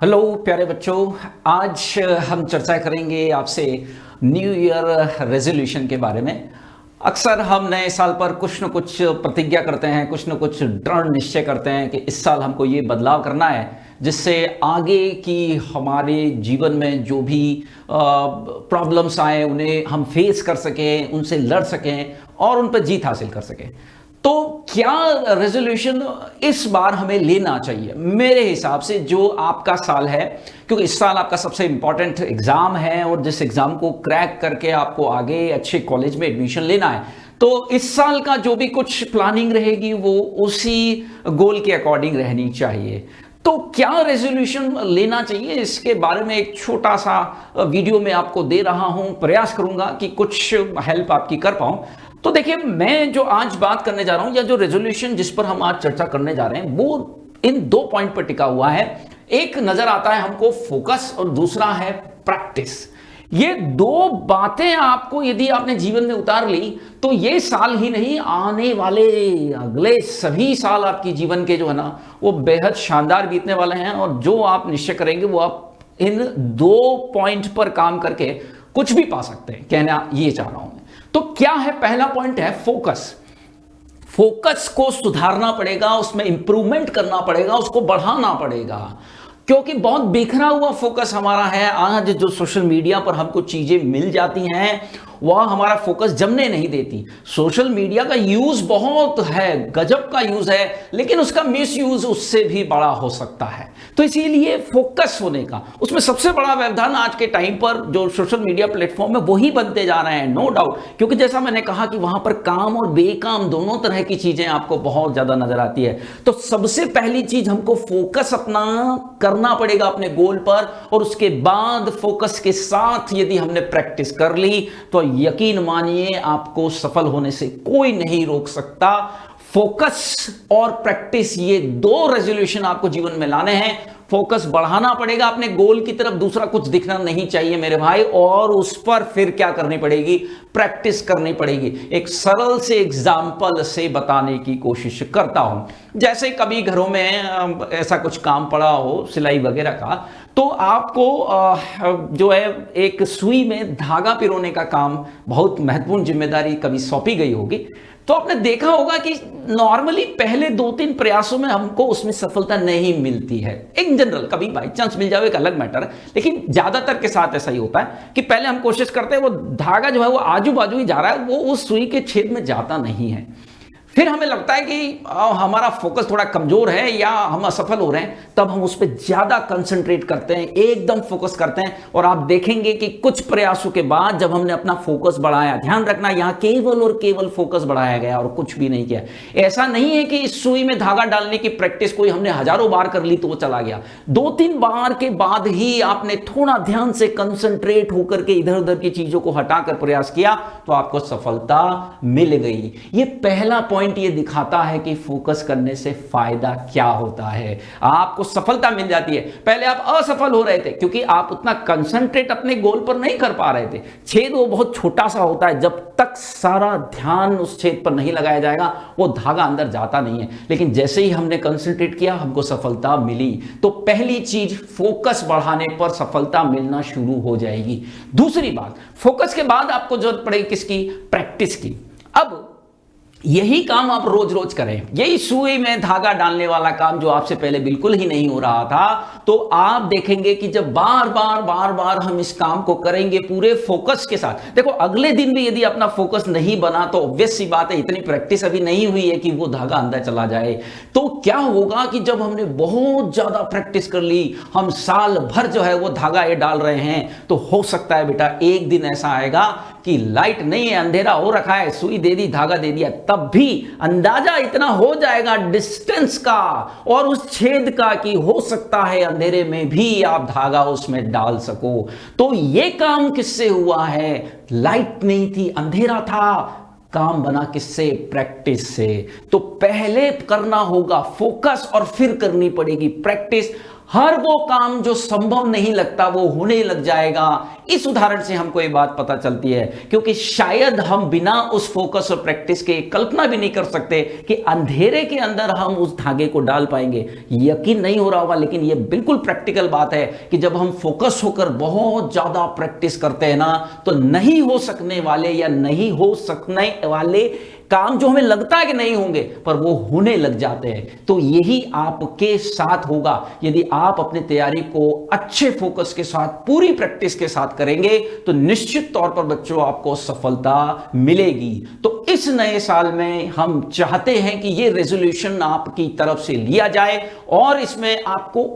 Hello प्यारे बच्चों। आज हम चर्चा करेंगे आपसे न्यू ईयर रेजोल्यूशन के बारे में। अक्सर हम नए साल पर कुछ न कुछ प्रतिज्ञा करते हैं, कुछ न कुछ दृढ़ निश्चय करते हैं कि इस साल हमको ये बदलाव करना है जिससे आगे की हमारे जीवन में जो भी प्रॉब्लम्स आए उन्हें हम फेस कर सकें, उनसे लड़ सकें और उन पर जीत हासिल कर सकें। तो क्या रेजोल्यूशन इस बार हमें लेना चाहिए? मेरे हिसाब से जो आपका साल है, क्योंकि इस साल आपका सबसे इंपॉर्टेंट एग्जाम है और जिस एग्जाम को क्रैक करके आपको आगे अच्छे कॉलेज में एडमिशन लेना है, तो इस साल का जो भी कुछ प्लानिंग रहेगी वो उसी गोल के अकॉर्डिंग रहनी चाहिए। तो क्या रेजोल्यूशन लेना चाहिए, इसके बारे में एक छोटा सा वीडियो में आपको दे रहा हूं। प्रयास करूंगा कि कुछ हेल्प आपकी कर पाऊं। तो देखिए, मैं जो आज बात करने जा रहा हूं या जो रेजोल्यूशन जिस पर हम आज चर्चा करने जा रहे हैं वो इन दो पॉइंट पर टिका हुआ है। एक नजर आता है हमको फोकस और दूसरा है प्रैक्टिस। ये दो बातें आपको यदि आपने जीवन में उतार ली तो ये साल ही नहीं, आने वाले अगले सभी साल आपकी जीवन के जो है ना वो बेहद शानदार बीतने वाले हैं। और जो आप निश्चय करेंगे वो आप इन दो पॉइंट पर काम करके कुछ भी पा सकते हैं, कहना ये चाह रहा हूं मैं। तो क्या है? पहला पॉइंट है फोकस। फोकस को सुधारना पड़ेगा, उसमें इंप्रूवमेंट करना पड़ेगा, उसको बढ़ाना पड़ेगा, क्योंकि बहुत बिखरा हुआ फोकस हमारा है। आज जो सोशल मीडिया पर हमको चीजें मिल जाती हैं वह हमारा फोकस जमने नहीं देती। सोशल मीडिया का यूज बहुत है, गजब का यूज है, लेकिन उसका मिस यूज उससे भी बड़ा हो सकता है। तो इसीलिए फोकस होने का, उसमें सबसे बड़ा व्यवधान आज के टाइम पर जो सोशल मीडिया प्लेटफॉर्म है वही बनते जा रहे हैं, नो डाउट। क्योंकि जैसा मैंने कहा कि वहां पर काम और बेकाम दोनों तरह की चीजें आपको बहुत ज्यादा नजर आती है। तो सबसे पहली चीज हमको फोकस अपना करना पड़ेगा अपने गोल पर, और उसके बाद फोकस के साथ यदि हमने प्रैक्टिस कर ली तो यकीन मानिए आपको सफल होने से कोई नहीं रोक सकता। फोकस और प्रैक्टिस, ये दो रेजोल्यूशन आपको जीवन में लाने हैं। फोकस बढ़ाना पड़ेगा अपने गोल की तरफ, दूसरा कुछ दिखना नहीं चाहिए मेरे भाई। और उस पर फिर क्या करनी पड़ेगी? प्रैक्टिस करनी पड़ेगी। एक सरल से एग्जाम्पल से बताने की कोशिश करता हूं। जैसे कभी घरों में ऐसा कुछ काम पड़ा हो सिलाई वगैरह का, तो आपको जो है एक सुई में धागा पिरोने का काम, बहुत महत्वपूर्ण जिम्मेदारी कभी सौंपी गई होगी। तो आपने देखा होगा कि नॉर्मली पहले 2-3 प्रयासों में हमको उसमें सफलता नहीं मिलती है। इन जनरल कभी बाई चांस मिल जाए एक अलग मैटर है, लेकिन ज्यादातर के साथ ऐसा ही होता है कि पहले हम कोशिश करते हैं, वो धागा जो है वो आजू बाजू ही जा रहा है, वो उस सुई के छेद में जाता नहीं है। फिर हमें लगता है कि हमारा फोकस थोड़ा कमजोर है या हम असफल हो रहे हैं, तब हम उस पर ज्यादा कंसंट्रेट करते हैं, एकदम फोकस करते हैं। और आप देखेंगे कि कुछ प्रयासों के बाद जब हमने अपना फोकस बढ़ाया, ध्यान रखना यहां केवल और केवल फोकस बढ़ाया गया और कुछ भी नहीं किया। ऐसा नहीं है कि इस सुई में धागा डालने की प्रैक्टिस कोई हमने हजारों बार कर ली तो वो चला गया। 2-3 बार के बाद ही आपने थोड़ा ध्यान से कंसंट्रेट होकर के इधर उधर की चीजों को हटाकर प्रयास किया तो आपको सफलता मिल गई। ये पहला पॉइंट ये दिखाता है कि फोकस करने से फायदा क्या होता है। आपको सफलता मिल जाती है। पहले आप असफल हो रहे थे क्योंकि आप उतना कंसंट्रेट अपने गोल पर नहीं कर पा रहे थे। छेद वो बहुत छोटा सा होता है, जब तक सारा ध्यान उस छेद पर नहीं लगाया जाएगा वो धागा अंदर जाता नहीं है। लेकिन जैसे ही हमने कंसंट्रेट किया हमको सफलता मिली। तो पहली चीज, फोकस बढ़ाने पर सफलता मिलना शुरू हो जाएगी। दूसरी बात, फोकस के बाद आपको जरूरत पड़ेगी किसकी? प्रैक्टिस की। अब यही काम आप रोज रोज करें, यही सुई में धागा डालने वाला काम जो आपसे पहले बिल्कुल ही नहीं हो रहा था, तो आप देखेंगे कि जब बार बार हम इस काम को करेंगे पूरे फोकस के साथ, देखो अगले दिन भी यदि अपना फोकस नहीं बना तो ऑब्वियस सी बात है, इतनी प्रैक्टिस अभी नहीं हुई है कि वो धागा अंदर चला जाए। तो क्या होगा कि जब हमने बहुत ज्यादा प्रैक्टिस कर ली, हम साल भर जो है वो धागा ये डाल रहे हैं, तो हो सकता है बेटा एक दिन ऐसा आएगा कि लाइट नहीं है, अंधेरा हो रखा है, सुई दे दी, धागा दे दिया, तब भी अंदाजा इतना हो जाएगा डिस्टेंस का और उस छेद का कि हो सकता है अंधेरे में भी आप धागा उसमें डाल सको। तो ये काम किससे हुआ है? लाइट नहीं थी, अंधेरा था, काम बना किससे? प्रैक्टिस से। तो पहले करना होगा फोकस और फिर करनी पड़ेगी प्रैक्टिस। हर वो काम जो संभव नहीं लगता वो होने लग जाएगा। इस उदाहरण से हमको ये बात पता चलती है, क्योंकि शायद हम बिना उस फोकस और प्रैक्टिस के कल्पना भी नहीं कर सकते कि अंधेरे के अंदर हम उस धागे को डाल पाएंगे। यकीन नहीं हो रहा होगा, लेकिन ये बिल्कुल प्रैक्टिकल बात है कि जब हम फोकस होकर बहुत ज्यादा प्रैक्टिस करते हैं ना, तो नहीं हो सकने वाले या नहीं हो सकने वाले काम जो हमें लगता है कि नहीं होंगे, पर वो होने लग जाते हैं। तो यही आपके साथ होगा यदि आप अपनी तैयारी को अच्छे फोकस के साथ, पूरी प्रैक्टिस के साथ करेंगे, तो निश्चित तौर पर बच्चों आपको सफलता मिलेगी। तो इस नए साल में हम चाहते हैं कि ये रेजोल्यूशन आपकी तरफ से लिया जाए और इसमें आपको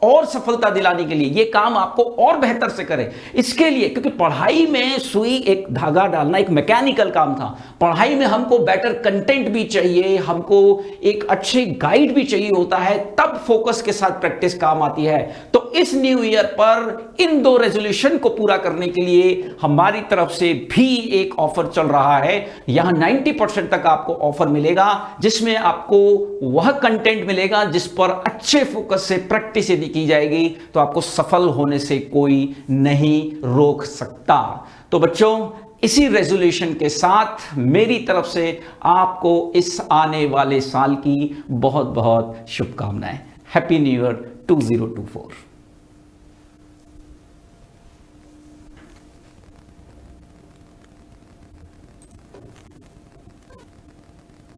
और सफलता दिलाने के लिए ये काम आपको और बेहतर से करें। इसके लिए, क्योंकि पढ़ाई में सुई एक धागा डालना एक मैकेनिकल काम था, पढ़ाई में हमको बेटर कंटेंट भी चाहिए, हमको एक अच्छे गाइड भी चाहिए होता है, तब फोकस के साथ प्रैक्टिस काम आती है। तो इस न्यू ईयर पर इन 2 रेजोल्यूशन को पूरा करने के लिए हमारी तरफ से भी एक ऑफर चल रहा है। यहां 90% तक आपको ऑफर मिलेगा, जिसमें आपको वह कंटेंट मिलेगा जिस पर अच्छे फोकस से प्रैक्टिस यदि की जाएगी तो आपको सफल होने से कोई नहीं रोक सकता। तो बच्चों, इसी रेजोल्यूशन के साथ मेरी तरफ से आपको इस आने वाले साल की बहुत बहुत शुभकामनाएं। Happy new year 2024।